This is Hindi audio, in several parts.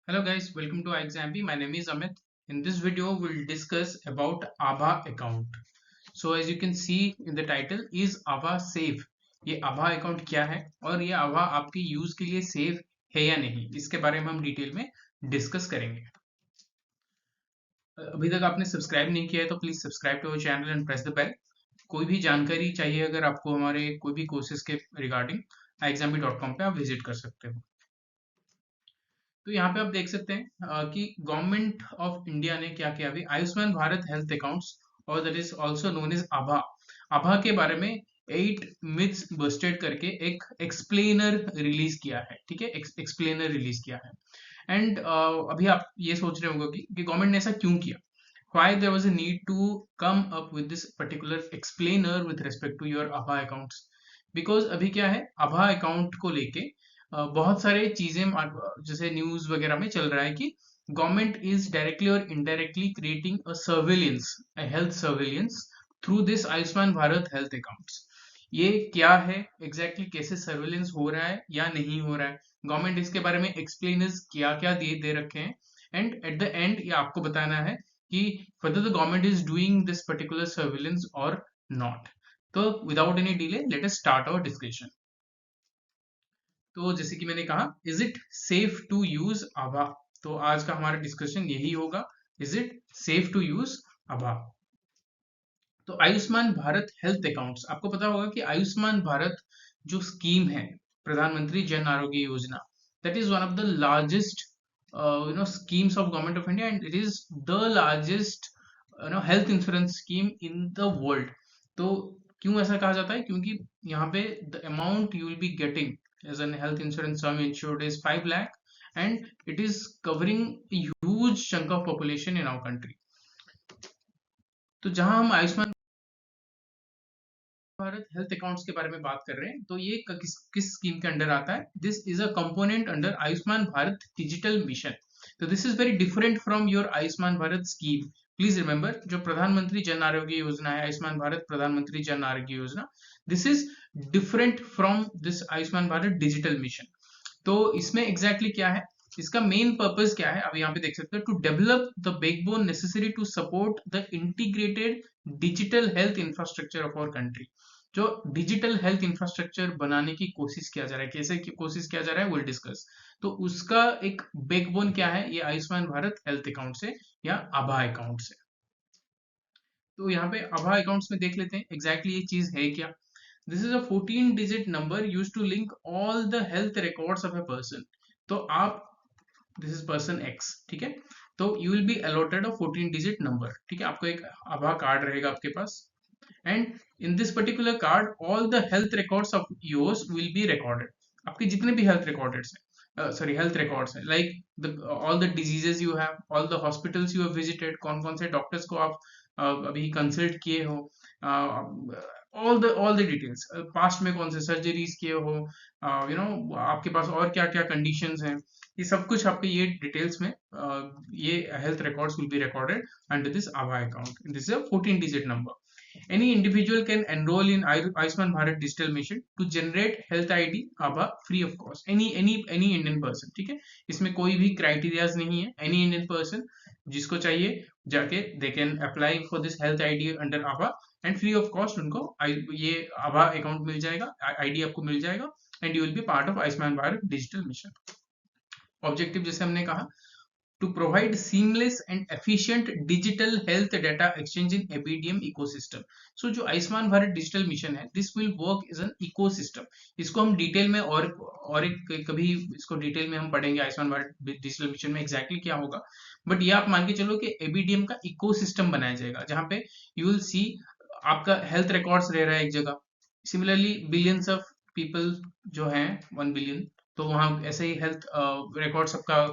Hello guys, welcome to iExamP. My name is Amit. In this video, we'll discuss about ABHA account. So as you can see in the title, is ABHA safe? ये ABHA account क्या है और ये ABHA आपके यूज के लिए सेफ है या नहीं, इसके बारे में हम डिटेल में डिस्कस करेंगे। अभी तक आपने सब्सक्राइब नहीं किया है तो please subscribe to our channel and press the bell. कोई भी जानकारी चाहिए अगर आपको हमारे कोई भी कोर्सेज के रिगार्डिंग iexamp.com पे आप विजिट कर सकते हो। तो यहाँ पे आप देख सकते हैं कि गवर्नमेंट ऑफ इंडिया ने क्या किया अभी आयुष्मान भारत हेल्थ अकाउंट्स और that is also known as आभा। आभा के बारे में 8 मिथ्स बस्टेड करके एक एक्सप्लेनर रिलीज किया है। ठीक है, एक्सप्लेनर रिलीज किया है। एंड अभी आप ये सोच रहे होंगे कि गवर्नमेंट ने ऐसा क्यों किया, why there was a need to come up with this particular explainer with respect to your ABHA accounts। because अभी क्या है, ABHA account को लेके बहुत सारे चीजें जैसे न्यूज वगैरह में चल रहा है कि गवर्नमेंट इज डायरेक्टली और indirectly creating a surveillance, a health surveillance through this Ayushman Bharat health accounts. ये क्या है एग्जैक्टली कैसे सर्विलेंस हो रहा है या नहीं हो रहा है, गवर्नमेंट इसके बारे में एक्सप्लेनर्स क्या क्या दे रखे हैं। एंड एट द एंड ये आपको बताना है कि whether the government is doing this particular surveillance or not। तो without any delay let us start our discussion। तो जैसे कि मैंने कहा, is it safe to use आभा, तो आज का हमारा डिस्कशन यही होगा, is it safe to use आभा। तो आयुष्मान भारत हेल्थ अकाउंट्स, आपको पता होगा कि आयुष्मान भारत जो स्कीम है, प्रधानमंत्री Jan Arogya Yojana, that is one of the largest schemes of government of India, and it is the largest health insurance scheme in the world। तो क्यों ऐसा कहा जाता है, क्योंकि यहाँ पे the amount you will be getting as an health insurance sum insured is 5 lakh, and it is covering a huge chunk of population in our country। तो जहां हम आयुष्मान भारत हेल्थ अकाउंट्स के बारे में बात कर रहे हैं, तो ये किस स्कीम के अंडर आता है, this is a component under Ayushman Bharat digital mission. तो this is very different from your Ayushman Bharat scheme. Please remember, जो प्रधानमंत्री जन आरोग्य योजना है, आयुष्मान भारत प्रधानमंत्री Jan Arogya Yojana, this is different from this Ayushman Bharat digital mission. तो इसमें एग्जैक्टली क्या है, इसका मेन पर्पस क्या है, अब यहाँ पे देख सकते हो, to develop the backbone necessary to support the integrated digital health infrastructure of our country. जो डिजिटल हेल्थ इंफ्रास्ट्रक्चर बनाने की कोशिश किया जा रहा है, कैसे की कोशिश किया जा रहा है, विल डिस्कस। तो उसका एक बैकबोन क्या है, ये आयुष्मान भारत हेल्थ अकाउंट से या आभा अकाउंट से। तो यहाँ पे आभा अकाउंट्स में देख लेते हैं एग्जैक्टली ये चीज है क्या। This is a 14 digit number use to link all the health records of a person. तो आप, दिस इज पर्सन एक्स, ठीक है, तो you will be allotted a 14 digit number. ठीक है, आपको एक आभा कार्ड रहेगा आपके पास, and in this particular card all the health records of yours will be recorded. आपके जितने भी हेल्थ रिकॉर्ड्स हैं, सॉरी हेल्थ रिकॉर्ड्स हैं, like the all the diseases you have, all the hospitals you have visited, कौन कौन से डॉक्टर्स को आप अभी कंसल्ट किए हो, ऑल द डिटेल्स, पास्ट में कौन से सर्जरीज किए हो, आपके पास और क्या क्या कंडीशंस हैं, ये सब कुछ आपके ये डिटेल्स में ये health records will be recorded under this Abha account. This is a 14 digit number. Any individual can enroll in Ayushman Bharat Digital Mission to generate health ID ABHA free of cost। any Indian person, ठीक है, इसमें कोई भी क्राइटेरियाज नहीं है। any Indian person जिसको चाहिए जाके they can apply for this health ID under ABHA and free of cost उनको ये ABHA अकाउंट मिल जाएगा, ID आपको मिल जाएगा, and you will be part of Ayushman Bharat Digital Mission। Objective जैसे हमने कहा, to provide seamless and efficient digital health data exchange in ABDM ecosystem। So जो आयुष्मान भारत डिजिटल मिशन है, this will work as an ecosystem। इसको हम डिटेल में और एक कभी इसको डिटेल में हम पढ़ेंगे आयुष्मान भारत डिजिटल मिशन में एग्जैक्टली क्या होगा। बट ये आप मान के चलो कि एबीडीएम का इकोसिस्टम बनाया जाएगा, जहां पे यू विल सी आपका हेल्थ रिकॉर्ड्स रह रहा है एक जगह, सिमिलरली बिलियंस ऑफ पीपल जो हैं, 1 बिलियन, तो वहां ऐसे ही हेल्थ रिकॉर्ड सबका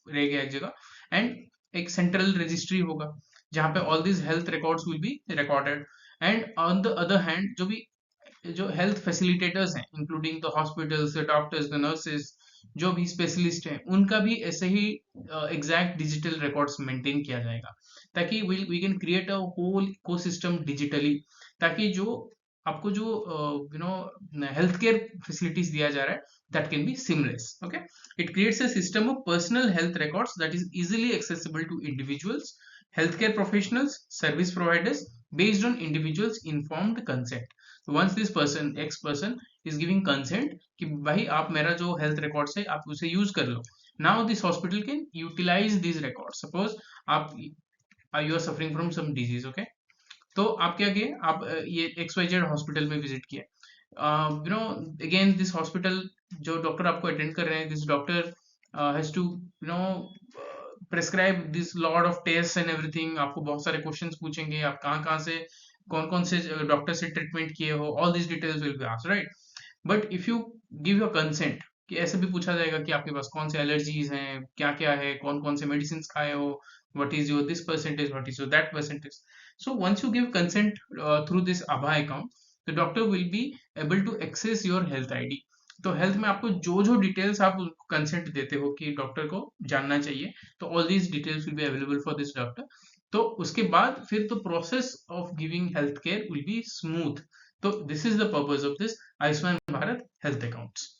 रह गया एक जगह, एंड एक सेंट्रल रजिस्ट्री होगा जहां पे all this health records will be recorded. And on the other hand जो हेल्थ फैसिलिटेटर्स हैं, including the hospitals, the doctors, the nurses, जो भी स्पेशलिस्ट हैं, उनका भी ऐसे ही एग्जैक्ट डिजिटल रिकॉर्ड्स मेंटेन किया जाएगा, ताकि we can create a whole ecosystem digitally, ताकि जो आपको जो हेल्थ केयर फैसिलिटीज दिया जा रहा है that can be seamless. Okay, it creates a system of personal health records that is easily accessible to individuals, healthcare professionals, service providers, based on individuals informed consent. So once this person X person is giving consent कि भाई आप मेरा जो health records है आप उसे use कर लो, now this hospital can utilize these records. Suppose आप you are suffering from some disease, okay, तो आप क्या किए, आप ये XYZ हॉस्पिटल में विजिट किए, you know again this hospital जो डॉक्टर आपको अटेंड कर रहे हैं, this doctor has to you know prescribe this lot of test and everything, आपको बहुत सारे क्वेश्चंस पूछेंगे, आप कहाँ कहाँ से कौन कौन से डॉक्टर से ट्रीटमेंट किए हो, all this details will be asked, right. But if you give your consent, कि ऐसे भी पूछा जाएगा कि आपके पास कौन से एलर्जीज हैं, क्या क्या है, कौन कौन से मेडिसिन खाए हो, what is your this percentage, what is your that percentage. So once you give consent through this ABHA account, the doctor will be able to access your health ID. तो हेल्थ में आपको जो जो डिटेल्स आप कंसेंट देते हो कि डॉक्टर को जानना चाहिए, तो all these details will be available for this doctor. तो उसके बाद फिर तो process of giving health care will be smooth. तो this is the purpose of this Ayushman Bharat health accounts.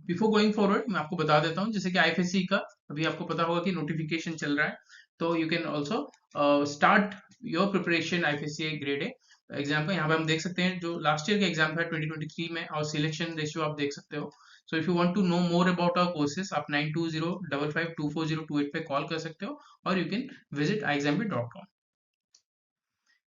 Before going forward मैं आपको बता देता हूँ, जैसे कि आईएफएससी का अभी आपको पता होगा कि नोटिफिकेशन चल रहा है, तो you can also start your preparation IFSC grade A exam का. यहाँ पे हम देख सकते हैं जो लास्ट ईयर का एग्जाम था 2023 में, और सिलेक्शन रेशियो आप देख सकते हो. So if you want to know more about our courses, आप 9205524028 पे कॉल कर सकते हो, और यू कैन विजिट iexambit.com.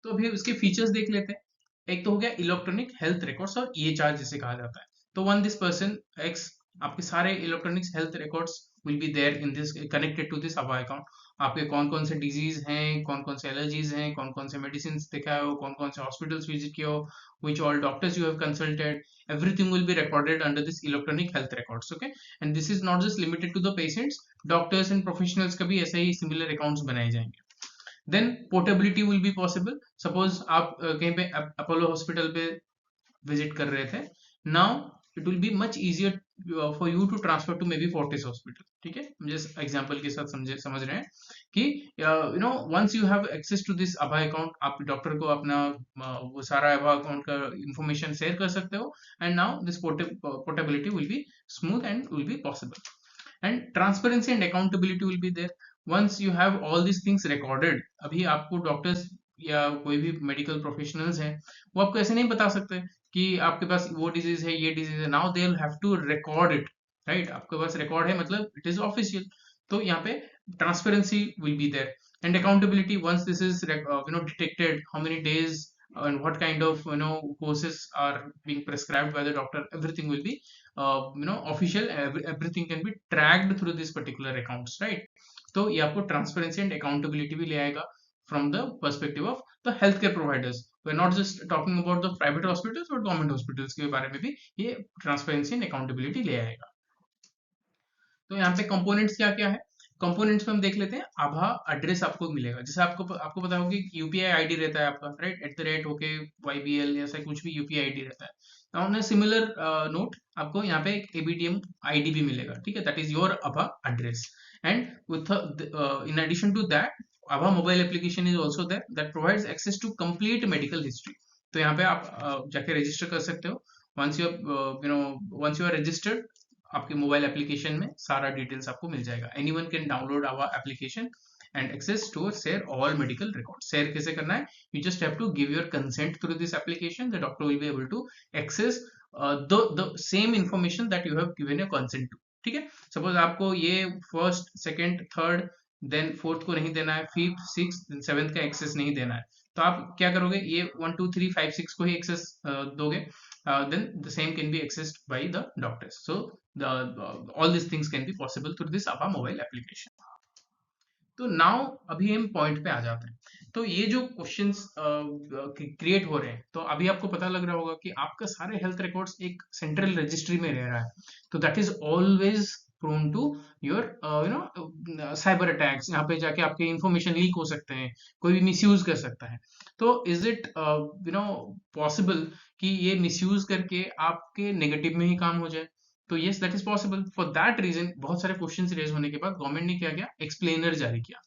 तो अभी उसके फीचर्स देख लेते हैं. एक तो हो गया इलेक्ट्रॉनिक हेल्थ रिकॉर्ड्स और EHR जिसे कहा जाता है. तो वन दिस पर्सन एक्स, आपके सारे electronics health records will be there in this connected to this ABHA account. आपके कौन कौन से डिजीज हैं, कौन कौन से एलर्जीज हैं, कौन कौन से मेडिसिन दिखाए हो, कौन कौन से हॉस्पिटल्स विजिट किए हो, which all doctors you have consulted, everything will be recorded under this electronic health records. Okay, and this is not just limited to the patients, doctors and professionals का भी ऐसे ही similar accounts बनाए जाएंगे. Then portability will be possible. Suppose आप कहीं पे अपोलो हॉस्पिटल पे विजिट कर रहे थे, now it will be much easier for you to transfer to maybe Fortis hospital. ठीक है, जस्ट एग्जांपल के साथ समझ रहे हैं कि you know once you have access to this ABHA account, आप डॉक्टर को अपना वो सारा ABHA अकाउंट का इंफॉर्मेशन शेयर कर सकते हो, and now this portability will be smooth and will be possible. And transparency and accountability will be there. Once you have all this things recorded, अभी आपको डॉक्टर्स या कोई भी मेडिकल प्रोफेशनल्स हैं, वो आपको ऐसे नहीं बता सकते कि आपके पास वो डिजीज है, ये डिजीज है. Now they will have to record it, right. आपके पास रिकॉर्ड है मतलब इट इज ऑफिशियल. तो यहाँ पे transparency will be there. And accountability, once this is detected, how many days and what kind of courses are being prescribed by the doctor, everything will be official. Everything can be tracked through this particular accounts, right. तो ये आपको ट्रांसपेरेंसी एंड अकाउंटेबिलिटी भी ले आएगा from the perspective of the health care providers. We are not just talking about the private hospitals but government hospitals के बारे में भी ये ट्रांसपेरेंसी एंड अकाउंटेबिलिटी ले आएगा. तो यहाँ पे कंपोनेंट्स क्या क्या है, कंपोनेंट्स में हम देख लेते हैं. ABHA एड्रेस आपको मिलेगा, जैसे आपको पता होगा कि यूपीआई आईडी रहता है आपका, राइट, @ होके YBL ऐसा कुछ भी यूपीआई आईडी रहता है. ऑन सिमिलर नोट आपको यहाँ पे एक ABDM आईडी भी मिलेगा. ठीक है, that is your ABHA address. And with in addition to that, ABHA mobile application is also there that provides access to complete medical history. तो यहाँ पे आप जाके रजिस्टर कर सकते हो. वंस यू आर रजिस्टर्ड, आपके मोबाइल एप्लीकेशन में सारा डिटेल्स आपको मिल जाएगा. Anyone can download our application and access to share all medical records. Share कैसे करना है, you just have to give your consent through this application. The doctor will be able to access the same information that you have given your consent to. ठीक है, सपोज आपको ये first, second, third, then fourth को नहीं देना है, फिफ्थ, सिक्स्थ, सेवेंथ का एक्सेस नहीं देना है, तो आप क्या करोगे, ये 1 2 3 5 6 को ही एक्सेस दोगे. Then the same can be accessed by the doctors. So all these things can be possible through this ABHA mobile application. तो नाउ अभी हम पॉइंट पे आ जाते हैं. तो ये जो क्वेश्चंस क्रिएट हो रहे हैं, तो अभी आपको पता लग रहा होगा कि आपका सारे हेल्थ रिकॉर्ड्स एक सेंट्रल रजिस्ट्री में रह रहा है. तो that is always prone to your cyber attacks. यहाँ पे जाके आपके इंफॉर्मेशन लीक हो सकते हैं, कोई भी मिसयूज कर सकता है. तो इज इट पॉसिबल कि ये मिसयूज करके आपके नेगेटिव में ही काम हो जाए? तो yes, that is possible. For that reason बहुत सारे क्वेश्चंस रेज होने के बाद गवर्नमेंट ने क्या किया, एक्सप्लेनर जारी किया.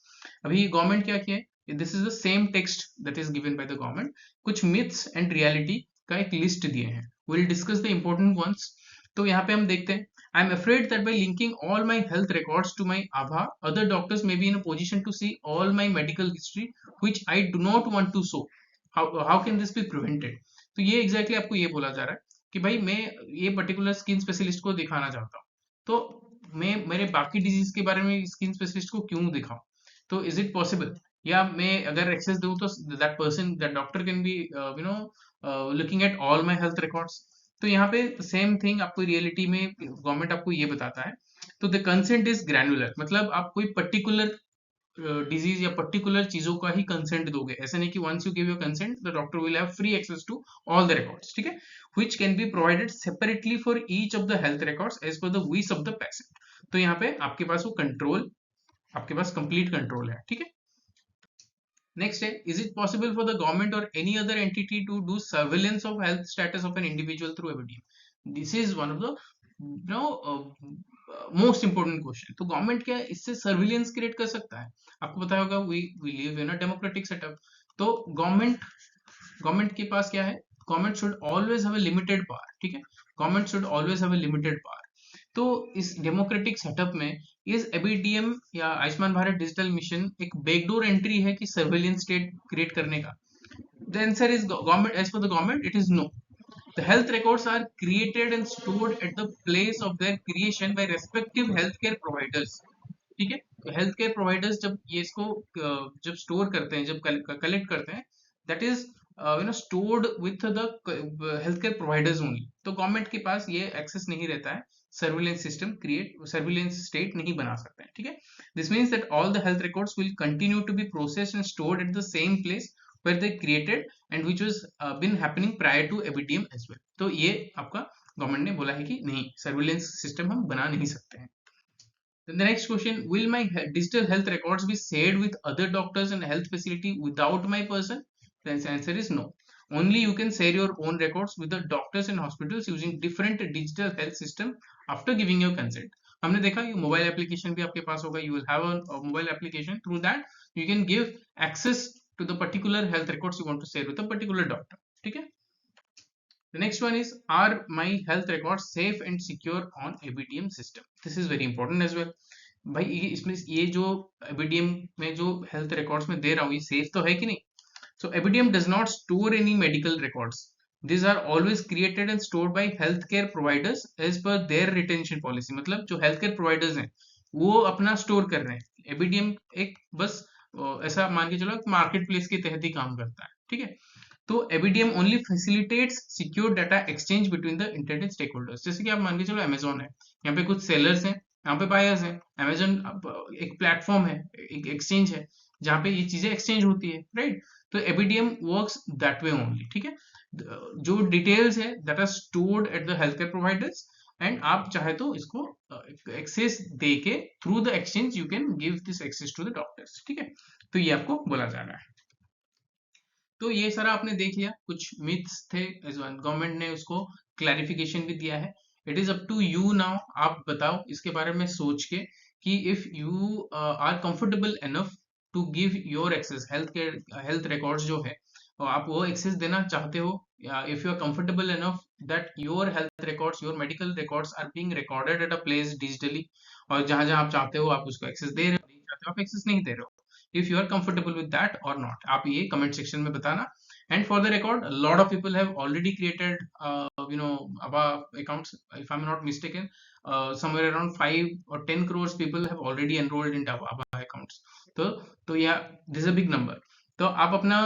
अभी गवर्नमेंट क्या किया है, this is the same text that is given by the government. कुछ मिथ्स एंड रियलिटी का एक लिस्ट दिए हैं, will discuss the important ones. तो यहाँ पे हम देखते हैं, I am afraid that by linking all my health records to my आभा other doctors may be in a position to see all my medical history which I do not want to show, how can this be prevented. तो ये एग्जैक्टली आपको ये बोला जा रहा है कि भाई मैं ये पर्टिकुलर स्किन स्पेशलिस्ट को दिखाना चाहता हूँ, तो मैं मेरे बाकी डिजीज के बारे में स्किन स्पेशलिस्ट को क्यों दिखाऊं। तो इज इट पॉसिबल, या मैं अगर एक्सेस दूं तो that person that doctor can be looking at all my health records. तो यहाँ पे सेम थिंग आपको रियलिटी में गवर्नमेंट आपको ये बताता है। तो द कंसेंट इज ग्रैनुलर, मतलब आप कोई पर्टिकुलर डिजीज या पर्टिकुलर चीजों का ही कंसेंट दोगे, ऐसा नहीं कि once you give your consent the doctor will have free access to all the records, ठीक है, which can be provided separately for each of the health records as per the wish of the patient. तो यहाँ पे आपके पास वो कंट्रोल, आपके पास कंप्लीट कंट्रोल है, ठीक है। नेक्स्ट है, is it possible for the government और any other entity to do surveillance of health status of an individual through ABDM. This is one of the most important question. तो गवर्नमेंट क्या इससे सर्विलेंस क्रिएट कर सकता है। आपको पता होगा we live in a democratic setup. तो गवर्नमेंट के पास क्या है, government should always have a limited power, ठीक है, government should always have a limited power. तो इस डेमोक्रेटिक सेटअप में इस एबीडीएम या आयुष्मान भारत डिजिटल मिशन एक बैकडोर एंट्री है कि सर्वेलेंस स्टेट क्रिएट करने का। The answer is government, as per the government it is no. The health records are created and stored at the place of their creation by respective healthcare providers, ठीक है। तो हेल्थ केयर प्रोवाइडर्स जब ये इसको जब स्टोर करते हैं, जब कलेक्ट करते हैं, that is stored with the health care providers only. तो गवर्नमेंट के पास ये एक्सेस नहीं रहता है, surveillance system create, surveillance state नहीं बना सकते हैं, ठीक है। This means that all the health records will continue to be processed and stored at the same place where they created and which was been happening prior to ABDM as well। तो ये आपका गवर्नमेंट ने बोला है कि नहीं, सर्विलेंस सिस्टम हम बना नहीं सकते हैं। Then the next question, will my digital health records be shared with other doctors and health facility without my person? The answer is no. Only you can share your own records with the doctors and hospitals using different digital health system after giving your consent। हमने देखा ये मोबाइल एप्लीकेशन भी आपके पास होगा, you will have a mobile application, through that you can give access to the particular health records you want to share with a particular doctor, ठीक है। The next one is, are my health records safe and secure on ABDM system? This is very important as well। भाई इसमें ये जो ABDM में जो हेल्थ रिकॉर्ड्स में दे रहा हूँ ये सेफ तो है कि नहीं। So ABDM does not store any medical records. These are always created and stored by healthcare providers as per their retention policy। मतलब जो healthcare providers हैं वो अपना स्टोर कर रहे हैं। ABDM एक बस ऐसा मान के चलो मार्केट प्लेस के तहत ही काम करता है, ठीक है। तो ABDM only facilitates secure data exchange between the internet stakeholders. जैसे कि आप मान के चलो अमेजोन है, यहाँ पे कुछ सेलर्स हैं, यहाँ पे बायर्स हैं। अमेजोन एक प्लेटफॉर्म है, एक एक्सचेंज है जहाँ पे ये चीजें एक्सचेंज होती है, राइट। तो ABDM works that way only, ठीक है। जो डिटेल्स है that are stored at the health care providers, and आप चाहे तो इसको एक्सेस दे के through the exchange you can give this access to the doctors, ठीक है। तो ये आपको बोला जा रहा है। तो ये सारा आपने देख लिया, कुछ मिथ्स थे, गवर्नमेंट ने उसको क्लैरिफिकेशन भी दिया है। It is up to you now, आप बताओ इसके बारे में सोच के कि if you are comfortable enough to give your access health care health records जो है, और आप वो एक्सेस देना चाहते हो, if you are comfortable enough that your health records, your medical records are being recorded at a place digitally, और जहां जहां आप चाहते हो आप उसको एक्सेस दे रहे हो, नहीं चाहते हो आप एक्सेस नहीं दे रहे हो। if you are comfortable with that or not, आप ये comment section में बताना। And for the record, a lot of people have already created ABBA accounts, if I'm not mistaken, somewhere around 5 or 10 crores people have already enrolled in ABBA accounts। तो yeah, this is a big number। तो आप अपना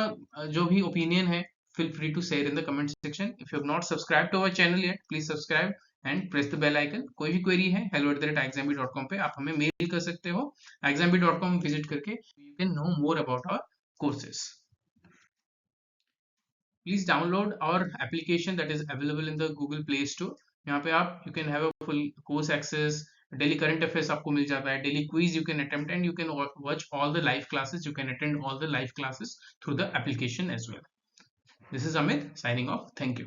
जो भी opinion है feel free to share in the comment section। If you have not subscribed to our channel yet, please subscribe and press the bell icon. कोई भी क्वेरी है hello@exambit.com पे आप हमें मेल कर सकते हो। exambit.com विजिट करके you can know more about our courses. Please download our application that is available in the Google Play Store. यहाँ पे आप you can have a full course access, daily current affairs आपको मिल जाता है, daily quiz you can attempt, and you can watch all the live classes, you can attend all the live classes through the application as well. This is Amit signing of, thank you.